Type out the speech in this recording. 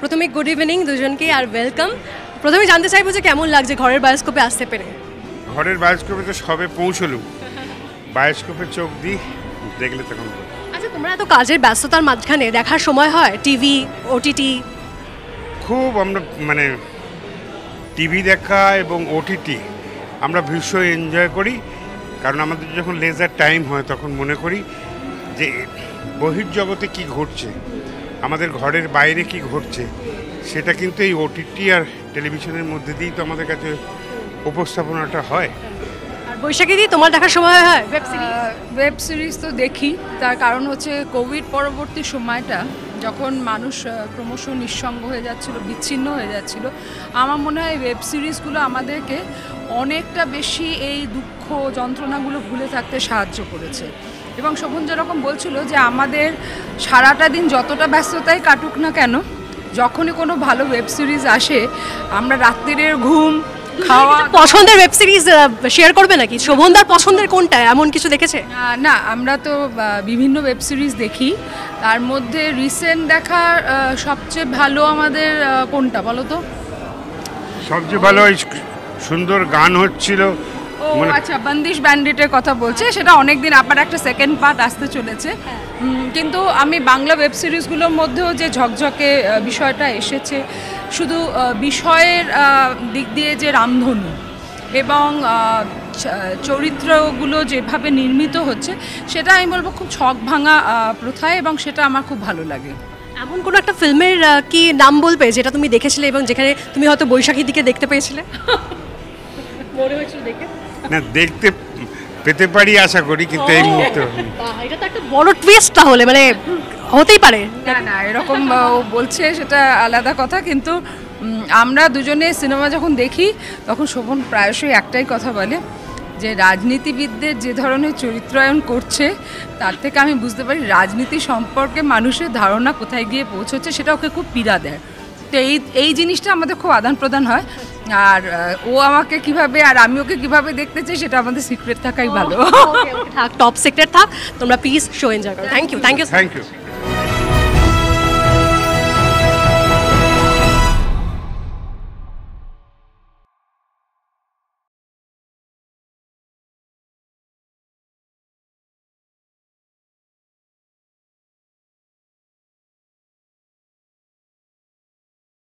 প্রথমে good evening দুজনকে আর welcome. প্রথমে জানতে চাইবো যে কেমন লাগছে ঘরের বায়োস্কোপে আসতে পেরে। ঘরের বায়োস্কোপে তো সবে পৌঁছলুম, বায়োস্কোপে চোখ দিই, দেখলে তখন। আচ্ছা, তোমরা এত কাজের ব্যস্ততার মাঝখানে দেখার সময় হয় টিভি, ওটিটি? খুব আমরা মানে টিভি দেখা এবং ওটিটি আমরা ভীষণ এনজয় করি, কারণ আমাদের যখন লেজার টাইম হয় তখন মনে করি যে বহির্জগতে কি ঘটছে, আমাদের ঘরের বাইরে কি ঘটছে, সেটা কিন্তু এই ওটিটি আর টেলিভিশনের মধ্যে দিয়েই তো আমাদের কাছে উপস্থাপনাটা হয়। আর বৈশাখী দি, তোমার দেখার সময় হয় ওয়েব সিরিজ তো দেখি, তার কারণ হচ্ছে কোভিড পরবর্তী সময়টা যখন মানুষ ক্রমশ নিঃসঙ্গ হয়ে যাচ্ছিল, বিচ্ছিন্ন হয়ে যাচ্ছিল, আমার মনে হয় ওয়েব সিরিজগুলো আমাদেরকে অনেকটা বেশি এই দুঃখ যন্ত্রণাগুলো ভুলে থাকতে সাহায্য করেছে। এবং শোভন যেরকম বলছিল যে আমাদের সারাটা দিন যতটা ব্যস্ততায় কাটুক না কেন, যখনই কোনো ভালো ওয়েব সিরিজ আসে আমরা রাত্রির ঘুম খাওয়া। পছন্দের ওয়েব সিরিজ শেয়ার করবে নাকি? শোভনদার পছন্দের কোনটা, এমন কিছু দেখেছে? না, আমরা তো বিভিন্ন ওয়েব সিরিজ দেখি, তার মধ্যে রিসেন্ট দেখা সবচেয়ে ভালো আমাদের কোনটা বলো তো? সবচেয়ে ভালো সুন্দর গান হচ্ছিল। ও আচ্ছা, বন্দিশ ব্যান্ডিটের কথা বলছে, সেটা অনেক দিন, আবার একটা সেকেন্ড পার্ট আসতে চলেছে। কিন্তু আমি বাংলা ওয়েব সিরিজগুলোর মধ্যেও যে ঝকঝকে বিষয়টা এসেছে, শুধু বিষয়ের দিক দিয়ে যে রামধনু এবং চরিত্রগুলো যেভাবে নির্মিত হচ্ছে, সেটা আমি বলবো খুব ছক ভাঙা প্রথায়, এবং সেটা আমার খুব ভালো লাগে। এমন কোনো একটা ফিল্মের কি নাম বলবে যেটা তুমি দেখেছিলে এবং যেখানে তুমি হয়তো বৈশাখীর দিকে দেখতে পেয়েছিলে? মনে হয়েছিল দেখে? না, দেখতে পেতে পারি আশা করি, কিন্তু এই মুহূর্তে এটা তো একটা বড় টুইস্ট, তাহলে মানে হতেই পারে। না, এরকম বলছে সেটা আলাদা কথা, কিন্তু আমরা দুজনে সিনেমা যখন দেখি তখন শোভন প্রায়শই একটাই কথা বলে যে রাজনীতিবিদদের যে ধরনের চরিত্রায়ন করছে, তার থেকে আমি বুঝতে পারি রাজনীতি সম্পর্কে মানুষের ধারণা কোথায় গিয়ে পৌঁছচ্ছে, সেটা ওকে খুব পীড়া দেয়। তো এই জিনিসটা আমাদের খুব আদান প্রদান হয়, আর ও আমাকে কিভাবে আর আমি ওকে কিভাবে দেখতে চাই সেটা আমাদের সিক্রেট থাকাই ভালো। থাক, টপ সিক্রেট থাক। তোমরা প্লিজ শো এনজয় করো। Thank you. Thank you.